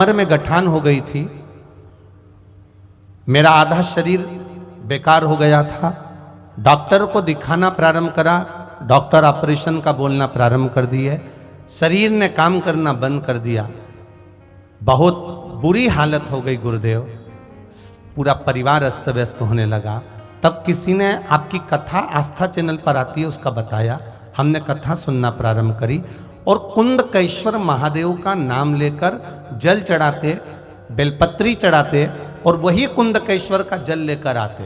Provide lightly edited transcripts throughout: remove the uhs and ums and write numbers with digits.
कमर में गठान हो गई थी, मेरा आधा शरीर बेकार हो गया था। डॉक्टर को दिखाना प्रारंभ करा, डॉक्टर ऑपरेशन का बोलना प्रारंभ कर दिए, शरीर ने काम करना बंद कर दिया, बहुत बुरी हालत हो गई गुरुदेव, पूरा परिवार अस्त व्यस्त होने लगा। तब किसी ने आपकी कथा आस्था चैनल पर आती है उसका बताया, हमने कथा सुनना प्रारंभ करी और कुंडकेश्वर महादेव का नाम लेकर जल चढ़ाते, बेलपत्री चढ़ाते और वही कुंडकेश्वर का जल लेकर आते।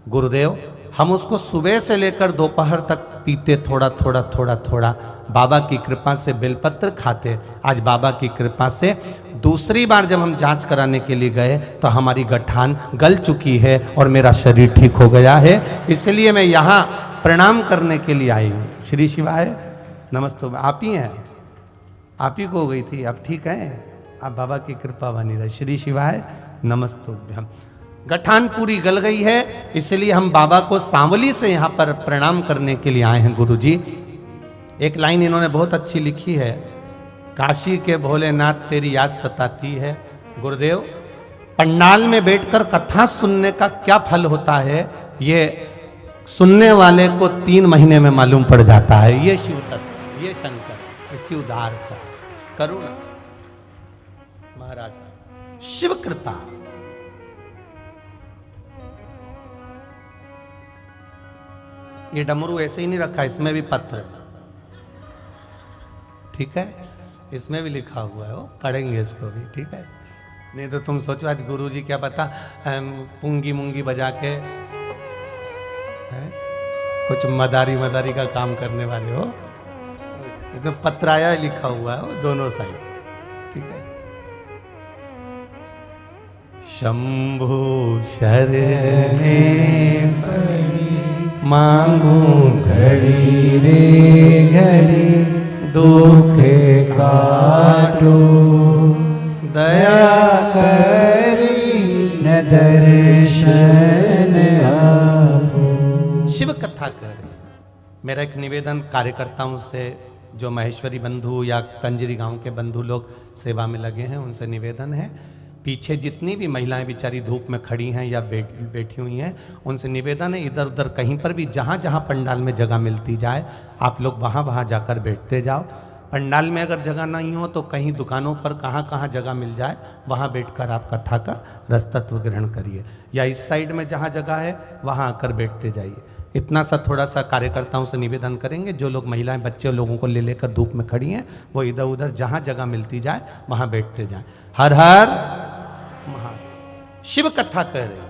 गुरुदेव हम उसको सुबह से लेकर दोपहर तक पीते, थोड़ा थोड़ा थोड़ा थोड़ा, बाबा की कृपा से बेलपत्र खाते। आज बाबा की कृपा से दूसरी बार जब हम जांच कराने के लिए गए तो हमारी गठान गल चुकी है और मेरा शरीर ठीक हो गया है। इसलिए मैं यहाँ प्रणाम करने के लिए आई हूँ। श्री शिवाय नमस्ते। आप ही हैं, आप ही को हो गई थी, आप ठीक हैं, आप बाबा की कृपा बनी रहे। श्री शिवाय नमस्तुभ्यम। गठान पूरी गल गई है, इसलिए हम बाबा को सांवली से यहाँ पर प्रणाम करने के लिए आए हैं। गुरुजी एक लाइन इन्होंने बहुत अच्छी लिखी है, काशी के भोलेनाथ तेरी याद सताती है। गुरुदेव पंडाल में बैठकर कथा सुनने का क्या फल होता है ये सुनने वाले को 3 महीने में मालूम पड़ जाता है। ये शिव तत्व, ये शंकर, इसकी उदारता, करुणा, महाराज शिव कृपा। ये डमरू ऐसे ही नहीं रखा, इसमें भी पत्र है, ठीक है, इसमें भी लिखा हुआ है, वो पढ़ेंगे इसको भी, ठीक है। नहीं तो तुम सोचो आज गुरुजी क्या पता पुंगी मुंगी बजा के कुछ मदारी मदारी का काम करने वाले हो। इसमें पत्राया लिखा हुआ है, वो दोनों साइड, ठीक है। शंभु शरणे पड़ी मांगू घड़ी रे घड़ी, दुख काटो दया करी न दर्शन आपो। शिव कथा कर मेरा एक निवेदन कार्यकर्ताओं से, जो महेश्वरी बंधु या कंजरी गांव के बंधु लोग सेवा में लगे हैं, उनसे निवेदन है, पीछे जितनी भी महिलाएं बेचारी धूप में खड़ी हैं या बैठी हुई हैं, उनसे निवेदन है इधर उधर कहीं पर भी जहाँ जहाँ पंडाल में जगह मिलती जाए आप लोग वहाँ वहाँ जाकर बैठते जाओ। पंडाल में अगर जगह नहीं हो तो कहीं दुकानों पर कहाँ कहाँ जगह मिल जाए वहाँ बैठकर आप कथा का रसतत्व ग्रहण करिए, या इस साइड में जहाँ जगह है वहाँ आकर बैठते जाइए। इतना सा थोड़ा सा कार्यकर्ताओं से निवेदन करेंगे, जो लोग महिलाएं बच्चे लोगों को ले लेकर धूप में खड़ी हैं वो इधर उधर जहाँ जगह मिलती जाए वहाँ बैठते जाएं। हर हर महादेव। शिव कथा कह रहे,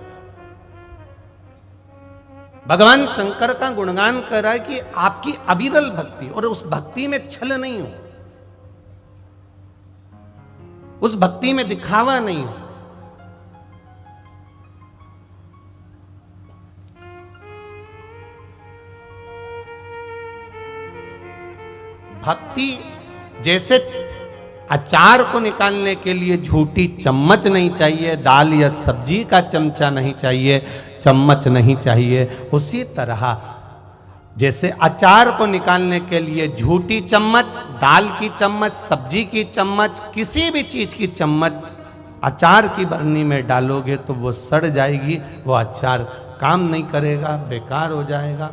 भगवान शंकर का गुणगान कर रहा है कि आपकी अविरल भक्ति, और उस भक्ति में छल नहीं हो, उस भक्ति में दिखावा नहीं हो। भक्ति जैसे अचार को निकालने के लिए झूठी चम्मच नहीं चाहिए, दाल या सब्जी का चमचा नहीं चाहिए, चम्मच नहीं चाहिए, उसी तरह जैसे अचार को निकालने के लिए झूठी चम्मच, दाल की चम्मच, सब्जी की चम्मच, किसी भी चीज की चम्मच अचार की बरनी में डालोगे तो वो सड़ जाएगी, वो अचार काम नहीं करेगा, बेकार हो जाएगा।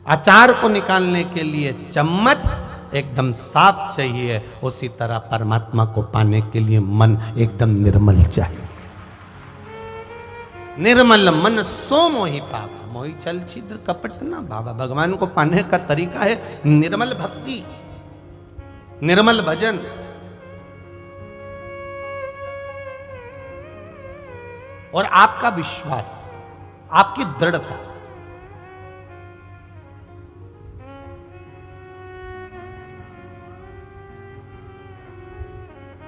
अचार को निकालने के लिए चम्मच एकदम साफ चाहिए, उसी तरह परमात्मा को पाने के लिए मन एकदम निर्मल चाहिए। निर्मल मन सो मोहि पावा, मोहि छल छिद्र कपट ना भावा। भगवान को पाने का तरीका है निर्मल भक्ति, निर्मल भजन। और आपका विश्वास, आपकी दृढ़ता।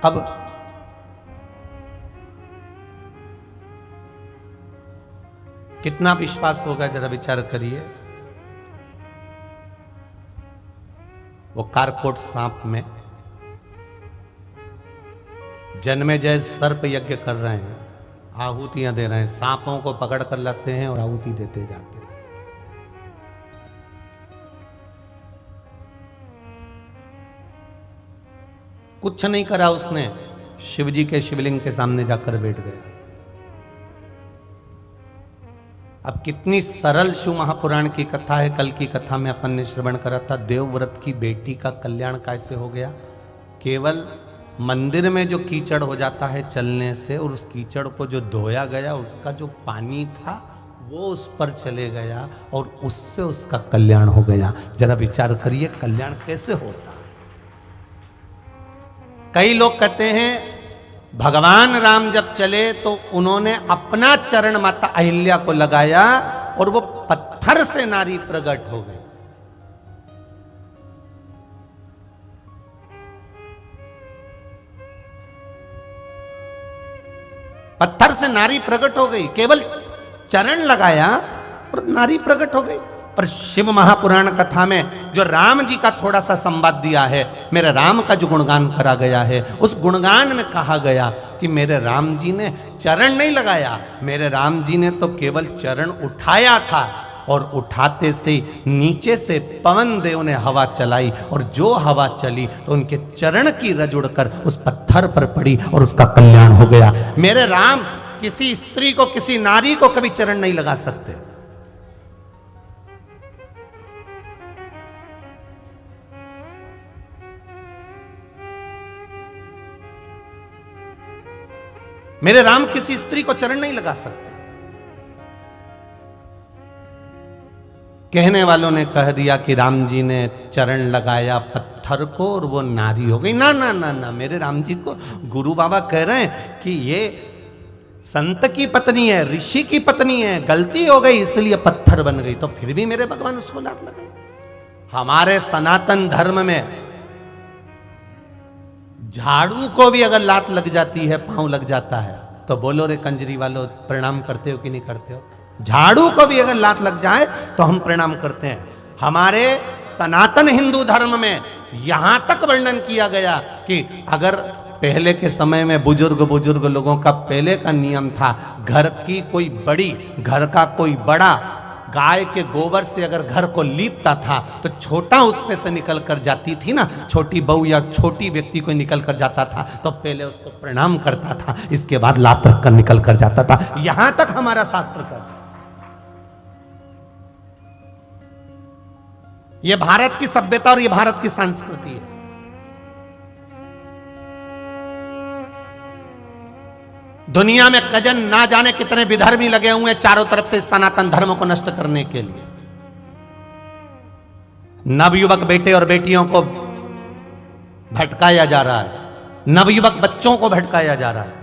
अब कितना विश्वास होगा जरा विचार करिए। वो कारकोट सांप में जन्मेजय सर्प यज्ञ कर रहे हैं, आहुतियां दे रहे हैं, सांपों को पकड़ कर लाते हैं और आहुति देते जाते हैं। कुछ नहीं करा उसने, शिवजी के शिवलिंग के सामने जाकर बैठ गया। अब कितनी सरल शिव महापुराण की कथा है। कल की कथा में अपन ने श्रवण करा था, देवव्रत की बेटी का कल्याण कैसे हो गया। केवल मंदिर में जो कीचड़ हो जाता है चलने से, और उस कीचड़ को जो धोया गया, उसका जो पानी था वो उस पर चले गया और उससे उसका कल्याण हो गया। जरा विचार करिए कल्याण कैसे होता। कई लोग कहते हैं भगवान राम जब चले तो उन्होंने अपना चरण माता अहिल्या को लगाया और वो पत्थर से नारी प्रकट हो गई। पत्थर से नारी प्रकट हो गई, केवल चरण लगाया और नारी प्रकट हो गई। पर शिव महापुराण कथा में जो राम जी का थोड़ा सा संवाद दिया है, मेरे राम का जो गुणगान करा गया है, उस गुणगान में कहा गया कि मेरे राम जी ने चरण नहीं लगाया, मेरे राम जी ने तो केवल चरण उठाया था, और उठाते से नीचे से पवन देव ने हवा चलाई, और जो हवा चली तो उनके चरण की रज उड़कर उस पत्थर पर पड़ी और उसका कल्याण हो गया। मेरे राम किसी स्त्री को, किसी नारी को कभी चरण नहीं लगा सकते। मेरे राम किसी स्त्री को चरण नहीं लगा सकते। कहने वालों ने कह दिया कि राम जी ने चरण लगाया पत्थर को और वो नारी हो गई। ना ना ना ना, मेरे राम जी को गुरु बाबा कह रहे हैं कि ये संत की पत्नी है, ऋषि की पत्नी है, गलती हो गई इसलिए पत्थर बन गई। तो फिर भी मेरे भगवान उसको लात लगाई। हमारे सनातन धर्म में झाड़ू को भी अगर लात लग जाती है, पांव लग जाता है, तो बोलो रे कंजरी वालों, प्रणाम करते हो कि नहीं करते हो? झाड़ू को भी अगर लात लग जाए तो हम प्रणाम करते हैं। हमारे सनातन हिंदू धर्म में यहां तक वर्णन किया गया कि अगर पहले के समय में बुजुर्ग लोगों का पहले का नियम था, घर की कोई बड़ी, घर का कोई बड़ा गाय के गोबर से अगर घर को लीपता था तो छोटा उसमें से निकल कर जाती थी ना, छोटी बहू या छोटी व्यक्ति कोई निकल कर जाता था तो पहले उसको प्रणाम करता था, इसके बाद लात रख कर निकल कर जाता था। यहां तक हमारा शास्त्र कहता। यह भारत की सभ्यता और यह भारत की संस्कृति है। दुनिया में कजन ना जाने कितने विधर्मी लगे हुए हैं चारों तरफ से सनातन धर्म को नष्ट करने के लिए। नवयुवक बेटे और बेटियों को भटकाया जा रहा है, नवयुवक बच्चों को भटकाया जा रहा है,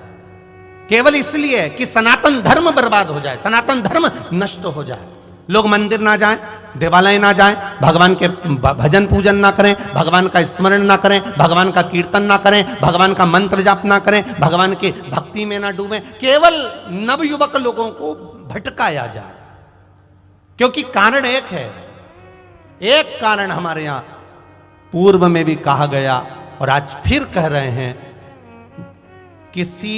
केवल इसलिए कि सनातन धर्म बर्बाद हो जाए, सनातन धर्म नष्ट हो जाए। लोग मंदिर ना जाएं, देवालय ना जाएं, भगवान के भजन पूजन ना करें, भगवान का स्मरण ना करें, भगवान का कीर्तन ना करें, भगवान का मंत्र जाप ना करें, भगवान की भक्ति में ना डूबें, केवल नवयुवक लोगों को भटकाया जाए। क्योंकि कारण एक है, एक कारण हमारे यहां पूर्व में भी कहा गया और आज फिर कह रहे हैं, किसी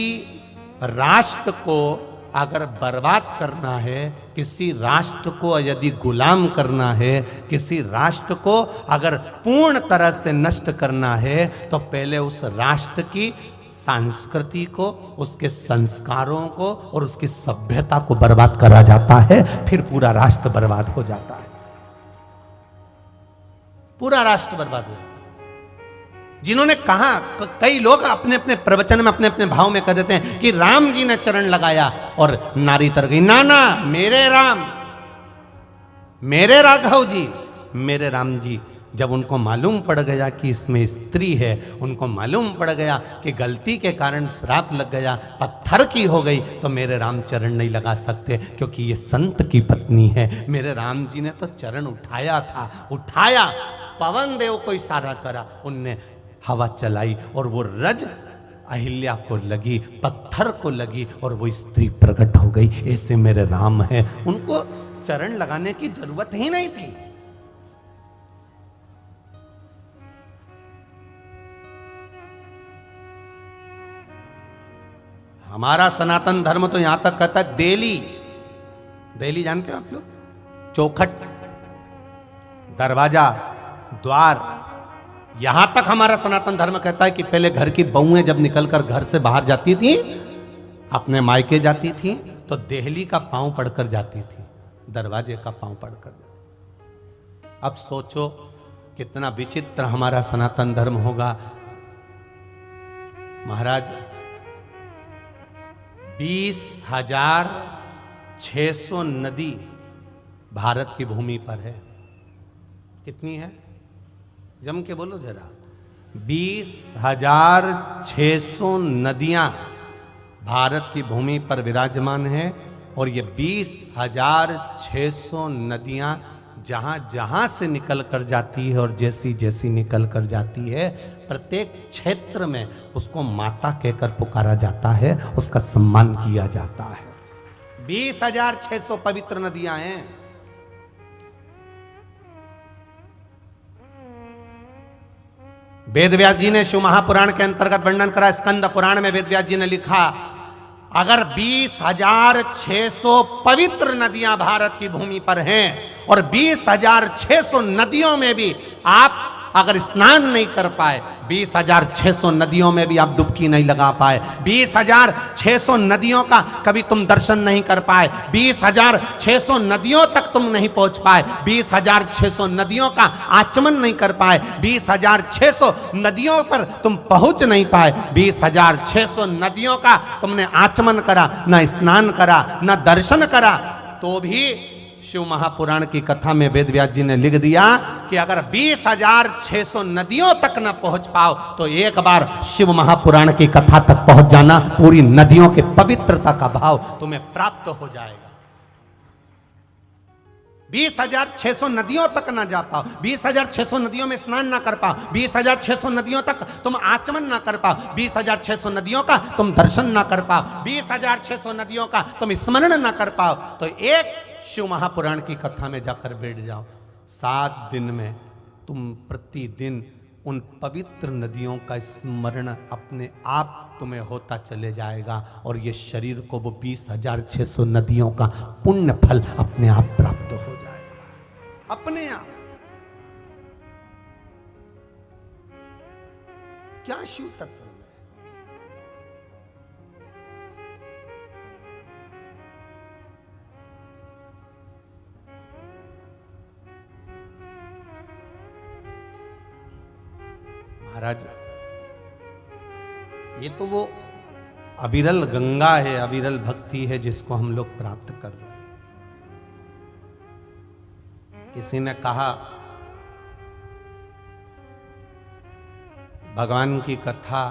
राष्ट्र को अगर बर्बाद करना है, किसी राष्ट्र को यदि गुलाम करना है, किसी राष्ट्र को अगर पूर्ण तरह से नष्ट करना है, तो पहले उस राष्ट्र की संस्कृति को, उसके संस्कारों को और उसकी सभ्यता को बर्बाद करा जाता है, फिर पूरा राष्ट्र बर्बाद हो जाता है। पूरा राष्ट्र बर्बाद हो जाता है। जिन्होंने कहा, कई लोग अपने अपने प्रवचन में अपने अपने भाव में कह देते हैं कि राम जी ने चरण लगाया और नारी तर गई। ना ना, मेरे राम, मेरे राघव जी, मेरे राम जी, जब उनको मालूम पड़ गया कि इसमें स्त्री है, उनको मालूम पड़ गया कि गलती के कारण श्राप लग गया, पत्थर की हो गई, तो मेरे राम चरण नहीं लगा सकते क्योंकि ये संत की पत्नी है। मेरे राम जी ने तो चरण उठाया था, उठाया, पवन देव को इशारा करा, उनने हवा चलाई और वो रज अहिल्या को लगी, पत्थर को लगी और वो स्त्री प्रकट हो गई। ऐसे मेरे राम हैं, उनको चरण लगाने की जरूरत ही नहीं थी। हमारा सनातन धर्म तो यहां तक कहता है देली, देली जानते हो आप लोग? चौखट, दरवाजा, द्वार, यहां तक हमारा सनातन धर्म कहता है कि पहले घर की बहुएं जब निकलकर घर से बाहर जाती थी, अपने मायके जाती थी, तो देहली का पांव पड़कर जाती थी, दरवाजे का पांव पड़कर जाती। अब सोचो कितना विचित्र हमारा सनातन धर्म होगा। महाराज 20,600 नदी भारत की भूमि पर है। कितनी है? जम के बोलो जरा। 20,600 नदियां भारत की भूमि पर विराजमान है। और ये 20,600 नदियां जहां जहां से निकल कर जाती है और जैसी जैसी निकल कर जाती है, प्रत्येक क्षेत्र में उसको माता कहकर पुकारा जाता है, उसका सम्मान किया जाता है। 20,600 पवित्र नदियां हैं। वेदव्यास जी ने शिव महापुराण के अंतर्गत वर्णन करा। स्कंद पुराण में वेदव्यास जी ने लिखा, अगर 20,600 पवित्र नदियां भारत की भूमि पर हैं और 20,600 नदियों में भी आप अगर स्नान नहीं कर पाए, 20,600 नदियों में भी आप डुबकी नहीं लगा पाए, 20,600 नदियों का कभी तुम दर्शन नहीं कर पाए, 20,600 नदियों तक तुम नहीं पहुंच पाए, 20,600 नदियों का आचमन नहीं कर पाए, 20,600 नदियों पर तुम पहुंच नहीं पाए, 20,600 नदियों का तुमने आचमन करा, ना स्नान करा, ना दर्शन करा, तो भी शिव महापुराण की कथा में वेदव्यास जी ने लिख दिया कि अगर 20,600 नदियों तक न पहुंच पाओ तो एक बार शिव महापुराण की कथा तक पहुंच जाना, पूरी नदियों के पवित्रता का भाव तुम्हें प्राप्त हो जाएगा। 20,600 नदियों तक ना जा पाओ, 20,600 नदियों में स्नान ना कर पाओ, 20,600 नदियों तक तुम आचमन ना कर पाओ, 20,600 नदियों का तुम दर्शन ना कर पाओ, 20,600 नदियों का तुम स्मरण ना कर पाओ, तो एक शिव महापुराण की कथा में जाकर बैठ जाओ। 7 दिन में तुम प्रतिदिन उन पवित्र नदियों का स्मरण अपने आप तुम्हें होता चले जाएगा और ये शरीर को वो 20,600 नदियों का पुण्य फल अपने आप प्राप्त हो जाएगा, अपने आप। क्या शिव तत्व में महाराज, ये तो वो अविरल गंगा है, अविरल भक्ति है जिसको हम लोग प्राप्त कर रहे हैं। किसी ने कहा भगवान की कथा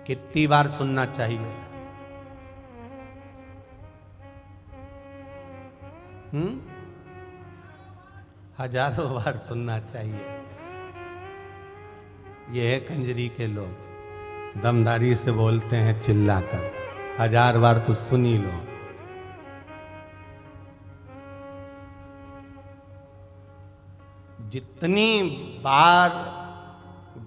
कितनी बार सुनना चाहिए? हजारों बार सुनना चाहिए। ये है कंजरी के लोग, दमदारी से बोलते हैं चिल्लाकर, 1000 बार तो सुन ही लो। जितनी बार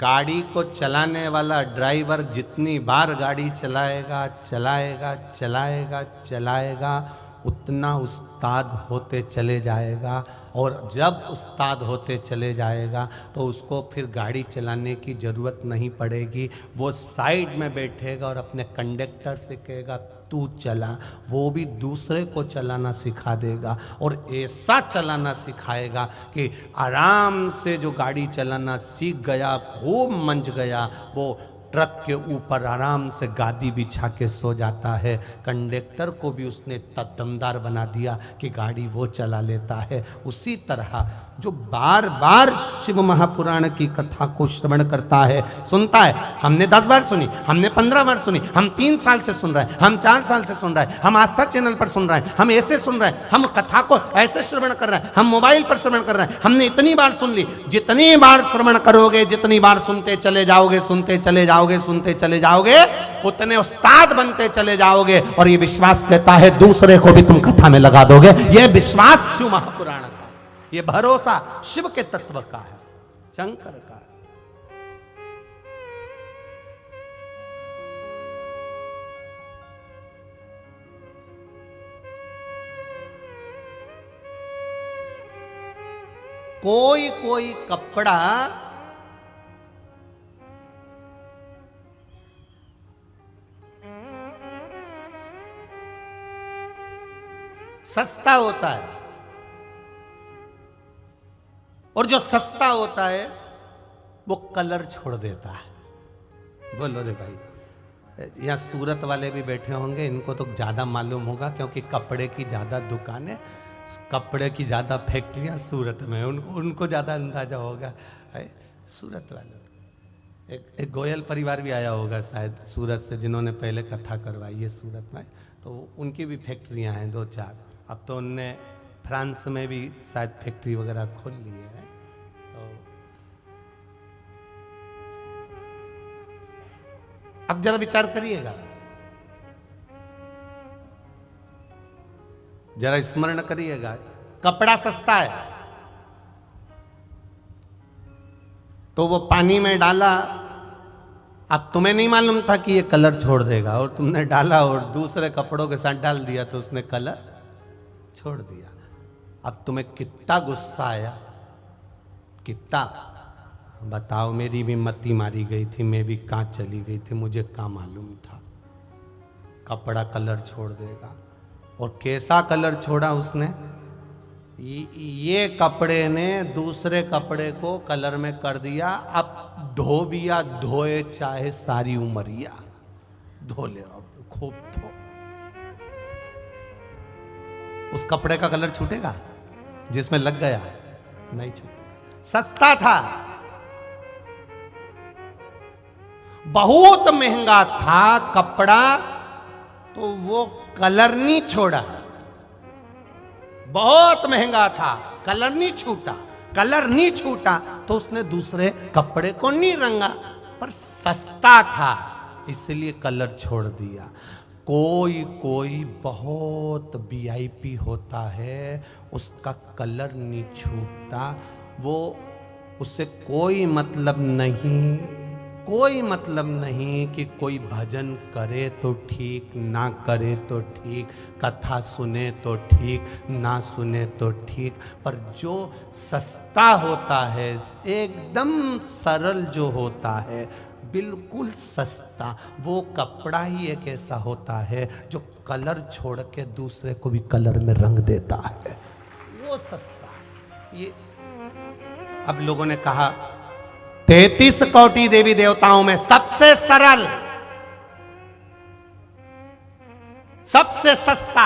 गाड़ी को चलाने वाला ड्राइवर जितनी बार गाड़ी चलाएगा चलाएगा चलाएगा चलाएगा, उतना उस्ताद होते चले जाएगा। और जब उस्ताद होते चले जाएगा तो उसको फिर गाड़ी चलाने की ज़रूरत नहीं पड़ेगी। वो साइड में बैठेगा और अपने कंडक्टर से कहेगा तू चला, वो भी दूसरे को चलाना सिखा देगा और ऐसा चलाना सिखाएगा कि आराम से जो गाड़ी चलाना सीख गया, खूब मंझ गया, वो ट्रक के ऊपर आराम से गादी बिछा के सो जाता है। कंडक्टर को भी उसने दमदार बना दिया कि गाड़ी वो चला लेता है। उसी तरह जो बार बार शिव महापुराण की कथा को श्रवण करता है, सुनता है, हमने 10 बार सुनी, हमने 15 बार सुनी, हम 3 साल से सुन रहे हैं, हम 4 साल से सुन रहे हैं, हम आस्था चैनल पर सुन रहे हैं, हम ऐसे सुन रहे हैं, हम कथा को ऐसे श्रवण कर रहे हैं, हम मोबाइल पर श्रवण कर रहे हैं, हमने इतनी बार सुन ली। जितनी बार श्रवण करोगे, जितनी बार सुनते चले जाओगे, सुनते चले जाओगे, सुनते चले जाओगे, उतने उस्ताद बनते चले जाओगे। और ये विश्वास कहता है दूसरे को भी तुम कथा में लगा दोगे। ये विश्वास शिव महापुराण का, ये भरोसा शिव के तत्व का है, शंकर का है। कोई कोई कपड़ा सस्ता होता है, और जो सस्ता होता है वो कलर छोड़ देता है। बोलो रे भाई, यहाँ सूरत वाले भी बैठे होंगे, इनको तो ज़्यादा मालूम होगा क्योंकि कपड़े की ज़्यादा दुकानें, कपड़े की ज़्यादा फैक्ट्रियाँ सूरत में, उनको ज़्यादा अंदाज़ा होगा। सूरत वाले एक गोयल परिवार भी आया होगा शायद सूरत से, जिन्होंने पहले कथा करवाई है सूरत में, तो उनकी भी फैक्ट्रियाँ हैं 2-4। अब तो उनने फ्रांस में भी शायद फैक्ट्री वगैरह खोल ली है। तो अब जरा विचार करिएगा, जरा स्मरण करिएगा, कपड़ा सस्ता है तो वो पानी में डाला, अब तुम्हें नहीं मालूम था कि ये कलर छोड़ देगा, और तुमने डाला और दूसरे कपड़ों के साथ डाल दिया तो उसने कलर छोड़ दिया। अब तुम्हें कितना गुस्सा आया, कितना, बताओ। मेरी भी मती मारी गई थी, मैं भी कहाँ चली गई थी, मुझे कहाँ मालूम था कपड़ा कलर छोड़ देगा। और कैसा कलर छोड़ा उसने, ये कपड़े ने दूसरे कपड़े को कलर में कर दिया। अब धोबिया धोए चाहे सारी उमरिया, धो ले, अब खूब धो। उस कपड़े का कलर छूटेगा जिसमें लग गया? नहीं छूटेगा। सस्ता था, बहुत महंगा था कपड़ा, तो वो कलर नहीं छोड़ा। बहुत महंगा था, कलर नहीं छूटा। कलर नहीं छूटा तो उसने दूसरे कपड़े को नहीं रंगा, पर सस्ता था इसलिए कलर छोड़ दिया। कोई कोई बहुत वीआईपी होता है, उसका कलर नहीं छूटता, वो उससे कोई मतलब नहीं, कोई मतलब नहीं कि कोई भजन करे तो ठीक, ना करे तो ठीक, कथा सुने तो ठीक, ना सुने तो ठीक। पर जो सस्ता होता है, एकदम सरल जो होता है, बिल्कुल सस्ता, वो कपड़ा ही एक ऐसा होता है जो कलर छोड़ के दूसरे को भी कलर में रंग देता है, वो सस्ता। ये अब लोगों ने कहा 33 कोटि देवी देवताओं में सबसे सरल, सबसे सस्ता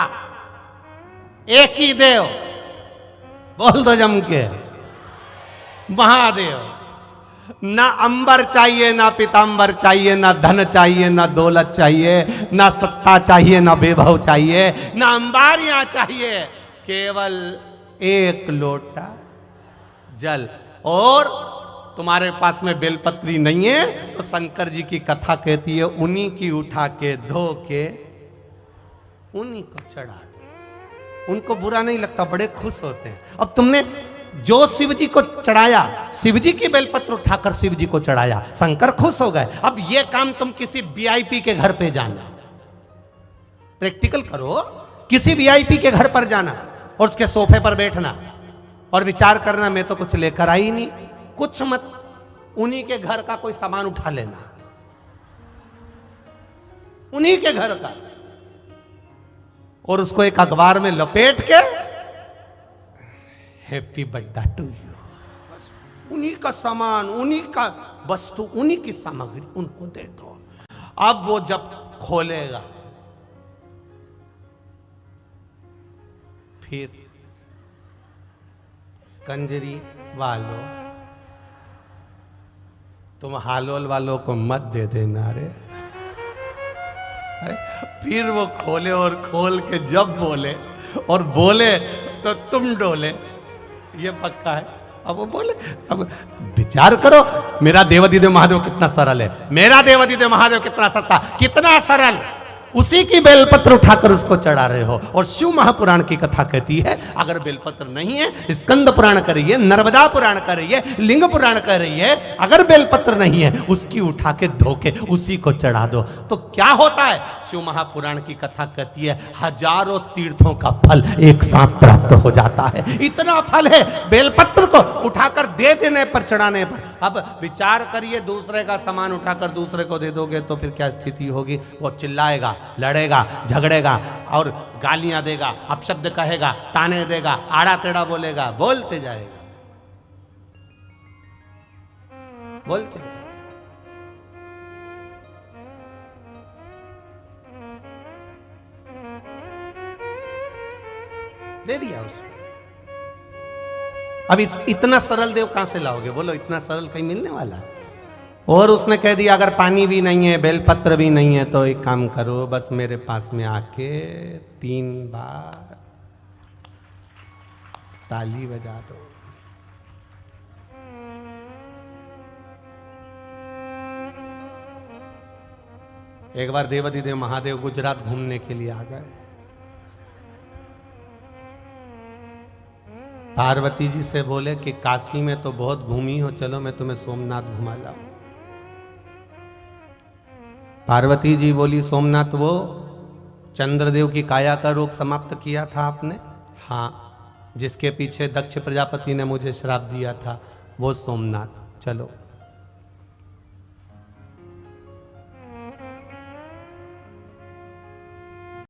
एक ही देव, बोल दो जम के, महादेव। ना अंबर चाहिए, ना पीतांबर चाहिए, ना धन चाहिए, ना दौलत चाहिए, ना सत्ता चाहिए, ना वैभव चाहिए, ना अंबारियां चाहिए, केवल एक लोटा जल। और तुम्हारे पास में बेलपत्री नहीं है तो शंकर जी की कथा कहती है, उन्हीं की उठा के धो के उन्हीं को चढ़ा दो। उनको बुरा नहीं लगता, बड़े खुश होते हैं। अब तुमने जो शिव जी को चढ़ाया, शिव जी की बेलपत्र उठाकर शिव जी को चढ़ाया, शंकर खुश हो गए। अब ये काम तुम किसी वीआईपी के घर पे जाना, प्रैक्टिकल करो, किसी वीआईपी के घर पर जाना और उसके सोफे पर बैठना और विचार करना, मैं तो कुछ लेकर आई नहीं, कुछ मत, उन्हीं के घर का कोई सामान उठा लेना, उन्हीं के घर का, और उसको एक अखबार में लपेट के हैप्पी बर्थडे टू यू, उन्हीं का सामान, उन्हीं का वस्तु, उन्हीं की सामग्री उनको दे दो। अब वो जब खोलेगा फिर कंजरी वालों, तुम हालोल वालों को मत दे देना रे। फिर वो खोले और खोल के जब बोले और बोले तो तुम डोले, ये पक्का है। अब वो बोले, अब विचार करो, मेरा देवादिदेव महादेव कितना सरल है, मेरा देवादिदेव महादेव कितना सस्ता, कितना सरल। उसी की बेलपत्र उठाकर उसको चढ़ा रहे हो। और शिव महापुराण की कथा कहती है अगर बेलपत्र नहीं है, स्कंद पुराण कर रही है, नर्मदा पुराण कर रही है, लिंग पुराण कर रही है, अगर बेलपत्र नहीं है उसकी उठा के धोके उसी को चढ़ा दो तो क्या होता है। शिव महापुराण की कथा कहती है हजारों तीर्थों का फल एक साथ प्राप्त हो जाता है। इतना फल है बेलपत्र को उठाकर दे देने पर, चढ़ाने पर। अब विचार करिए, दूसरे का सामान उठाकर दूसरे को दे दोगे तो फिर क्या स्थिति होगी। वो चिल्लाएगा, लड़ेगा, झगड़ेगा और गालियां देगा, अपशब्द कहेगा, ताने देगा, आड़ा टेढ़ा बोलेगा, बोलते जाएगा, बोलते जाएगा। दे दिया उसको। अब इतना सरल देव कहां से लाओगे, बोलो, इतना सरल कहीं मिलने वाला। और उसने कह दिया अगर पानी भी नहीं है, बेलपत्र भी नहीं है तो एक काम करो, बस मेरे पास में आके 3 बार ताली बजा दो। एक बार देवाधिदेव महादेव गुजरात घूमने के लिए आ गए। पार्वती जी से बोले कि काशी में तो बहुत घूमी हो, चलो मैं तुम्हें सोमनाथ घुमा लाऊं। पार्वती जी बोली सोमनाथ वो चंद्रदेव की काया का रोग समाप्त किया था आपने? हाँ, जिसके पीछे दक्ष प्रजापति ने मुझे श्राप दिया था वो सोमनाथ, चलो।